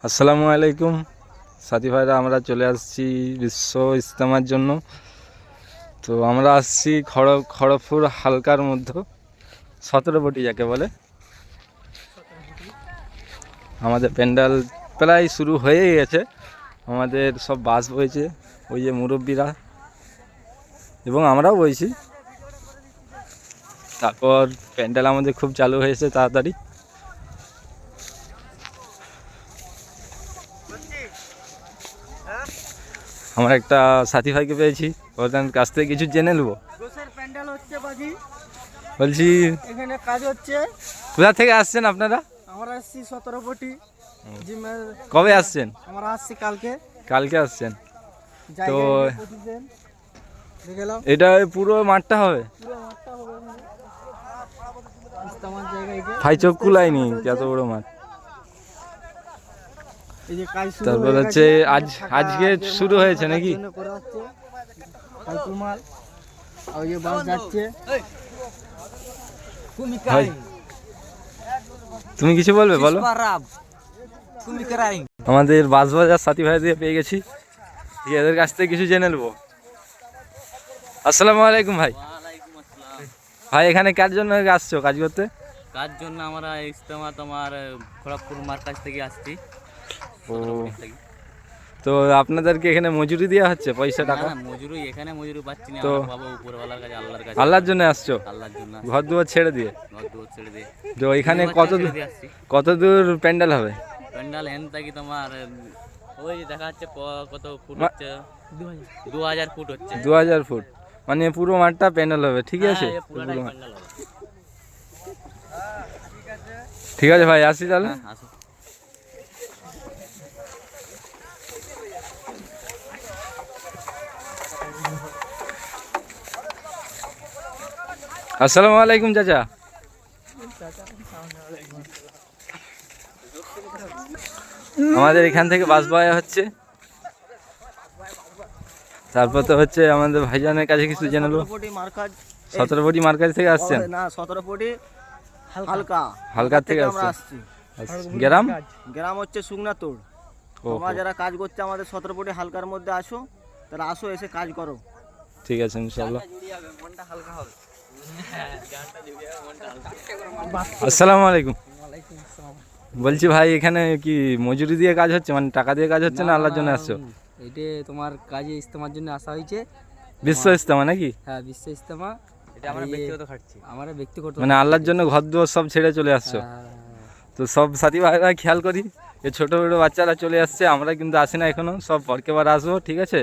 আসসালামু আলাইকুম সাথী ভাইরা, আমরা চলে আসছি বিশ্ব ইজতেমার জন্য। তো আমরা আসছি খড়গপুর হালকার মধ্যে 17 যাকে বলে। আমাদের প্যান্ডেল প্রায় শুরু হয়ে গেছে, আমাদের সব বাস বইছে, ওই যে মুরব্বীরা এবং আমরাও বইছি। তারপর প্যান্ডেল আমাদের খুব চালু হয়েছে তাড়াতাড়ি। আমরা একটা সাথী ভাইকে পেয়েছি, ওদের কাছ থেকে কিছু জেনে নেবো। বলছি এখানে কাজ হচ্ছে। কোথা থেকে আসছেন আপনারা? আমরা আসছি 17 কোটি। কবে আসছেন? আমরা আসছি কালকে। কালকে আসছেন? তো এটা পুরো মাঠটা হবে? ভাই চোখ কুলায়নি, এত বড় মাঠ। তারপর হচ্ছে আজকে শুরু হয়েছে নাকি? তুমি কিছু বলবে বলো। আমাদের বাসবাজার সাথী ভাই দিয়ে পেয়ে গেছি, এদের কাছ থেকে কিছু জেনে নেবো। আসসালামু আলাইকুম ভাই। ভাই এখানে কার জন্য আসছো কাজ করতে? কাজ জন্য আমরা ইজতেমা তোমার খড়গপুর মার্কাজ থেকে আসছি। ও, তো আপনাদেরকে এখানে মজুরি দেওয়া হচ্ছে পয়সা টাকা? মজুরি এখানে মজুরি পাচ্ছি না, তো বাবা উপরওয়ালার কাছে, আল্লাহর কাছে। আল্লাহর জন্য আসছো? আল্লাহর জন্য ঘর দুয়ার ছেড়ে দিয়ে? ঘর দুয়ার ছেড়ে দিয়ে। তো এখানে কত দূর প্যান্ডেল হবে? প্যান্ডাল হেন থাকি তোমার ওই দেখা যাচ্ছে কত ফুট হচ্ছে, 2000 ফুট হচ্ছে। 2000 ফুট, মানে পুরো মাঠটা প্যান্ডেল হবে। ঠিক আছে, ঠিক আছে ভাই, আসি তাহলে। আসসালামু আলাইকুম চাচা। আমাদের এখান থেকে বাস বয়া হচ্ছে, তারপর তো হচ্ছে আমাদের ভাইজানের কাছে কিছু জানালো। 17 কোটি মার্কাজ থেকে আসছেন? না, 17 কোটি হালকা। হালকা থেকে আসছেন? গ্রাম হচ্ছে সুগনাতোড়। তোমরা যারা কাজ করছে আমাদের 17 কোটি হালকার মধ্যে আসো, তারা আসো, এসে কাজ করো। ঠিক আছে ইনশাআল্লাহ। আসসালামু আলাইকুম। বলছি ভাই এখানে কি মজুরি দিয়ে কাজ হচ্ছে, মানে টাকা দিয়ে কাজ হচ্ছে না আল্লাহর জন্য আসছো? এটা তোমার কাজে ইজতেমার জন্য আসা হয়েছে। বিশ্ব ইজতেমা নাকি? হ্যাঁ, বিশ্ব ইজতেমা। এটা আমরা ব্যক্তিগত খাচ্ছি, আমরা ব্যক্তিগত, মানে আল্লাহর জন্য ঘর দুয়ার সব ছেড়ে চলে আসছো। তো সব সাথী ভাইরা খেয়াল করি, এই ছোট ছোট বাচ্চারা চলে আসছে, আমরা কিন্তু আসি না এখনো, সব পরকে বার আসবো। ঠিক আছে।